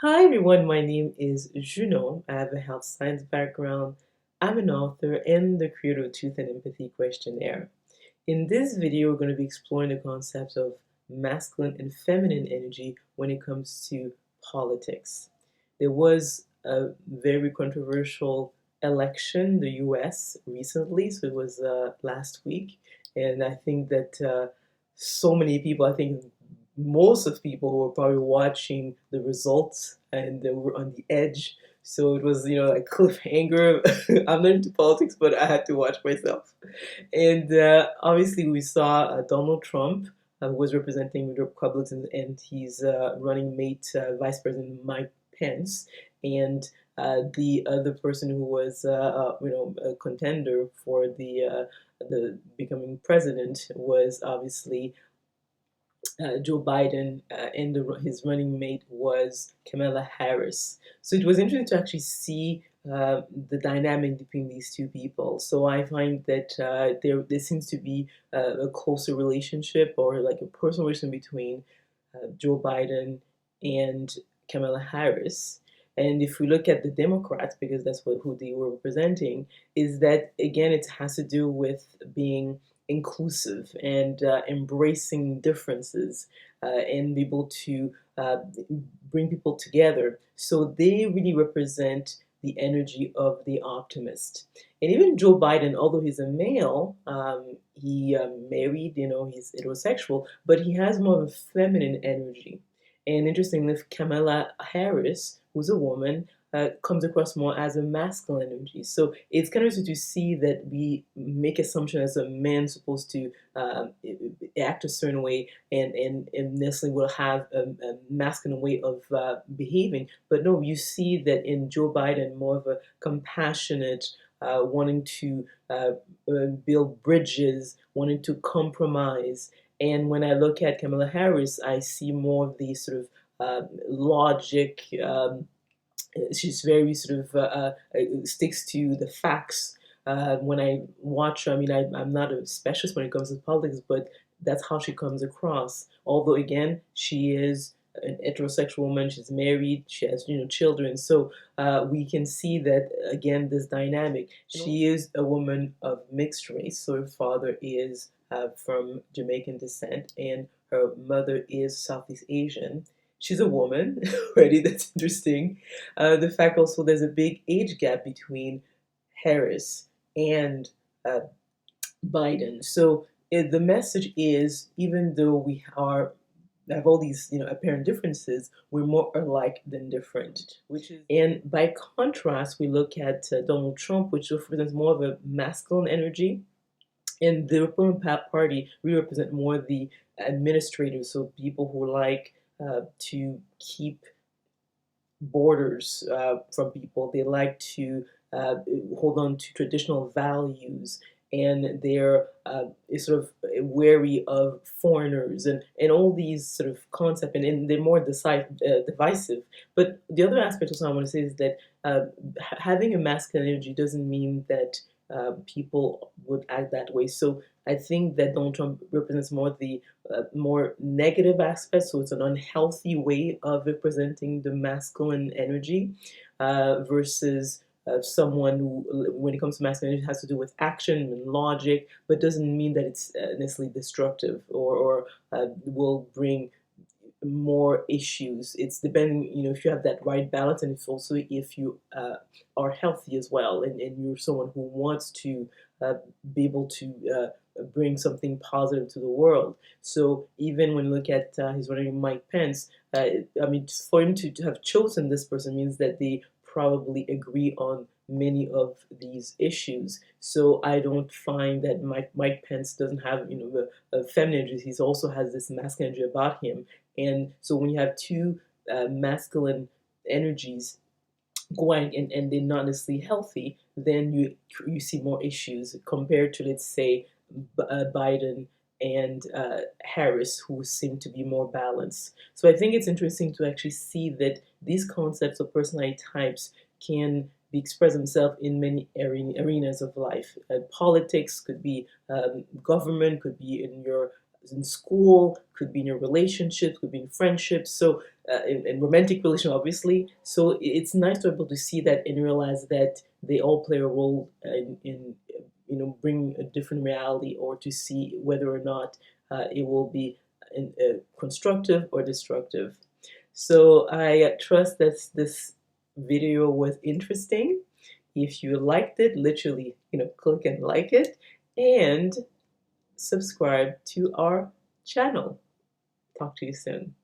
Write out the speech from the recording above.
Hi everyone, my name is Junon. I have a health science background. I'm an author and the creator of Truth and Empathy Questionnaire. In this video, we're going to be exploring the concepts of masculine and feminine energy when it comes to politics. There was a very controversial election in the US recently, so it was last week, and I think that so many people, I think most of the people were probably watching the results and they were on the edge. So it was, like cliffhanger. I'm not into politics, but I had to watch myself. And obviously, we saw Donald Trump, who was representing the Republicans, and he's running mate, Vice President Mike Pence, and the other person who was, a contender for the becoming president was obviously Joe Biden, and his running mate was Kamala Harris. So it was interesting to actually see the dynamic between these two people. So I find that there seems to be a closer relationship or like a personal relation between Joe Biden and Kamala Harris. And if we look at the Democrats, because that's who they were representing, is that again it has to do with being inclusive and embracing differences and be able to bring people together. So they really represent the energy of the optimist. And even Joe Biden, although he's a male, he married, he's heterosexual, but he has more of a feminine energy. And interestingly, Kamala Harris, who's a woman, comes across more as a masculine energy. So it's kind of interesting to see that we make assumption as a man supposed to act a certain way and necessarily will have a masculine way of behaving. But no, you see that in Joe Biden, more of a compassionate, wanting to build bridges, wanting to compromise. And when I look at Kamala Harris, I see more of the sort of logic. She's very sort of sticks to the facts. When I watch her, I mean, I'm not a specialist when it comes to politics, but that's how she comes across. Although, again, she is an heterosexual woman, she's married, she has children. So we can see that again, this dynamic. She is a woman of mixed race, so her father is from Jamaican descent, and her mother is Southeast Asian. She's a woman already. That's interesting. The fact also there's a big age gap between Harris and uh, Biden. So the message is, even though we have all these apparent differences, we're more alike than different. And by contrast, we look at Donald Trump, which represents more of a masculine energy, and the Republican Party really represent more the administrators, so people who like to keep borders from people. They like to hold on to traditional values, and they're sort of wary of foreigners and all these sort of concepts, and they're more divisive. But the other aspect also I want to say is that having a masculine energy doesn't mean that people would act that way. So I think that Donald Trump represents more the more negative aspect. So it's an unhealthy way of representing the masculine energy versus someone who, when it comes to masculine energy, has to do with action and logic, but doesn't mean that it's necessarily destructive or will bring more issues. It's depending, if you have that right balance, and it's also if you are healthy as well, and you're someone who wants to be able to bring something positive to the world. So even when you look at his running Mike Pence, I mean, for him to have chosen this person means that they probably agree on many of these issues. So I don't find that Mike Pence doesn't have the feminine energy. He also has this masculine energy about him, and so when you have two masculine energies going and they're not necessarily healthy, then you see more issues compared to, let's say, Biden and Harris, who seem to be more balanced. So I think it's interesting to actually see that these concepts of personality types can be express themselves in many arenas of life. Politics could be government, could be in school, could be in your relationships, could be in friendships. So in romantic relation, obviously. So it's nice to be able to see that and realize that they all play a role in bring a different reality, or to see whether or not it will be constructive or destructive. So I trust that this video was interesting. If you liked it, literally, click and like it, and subscribe to our channel. Talk to you soon.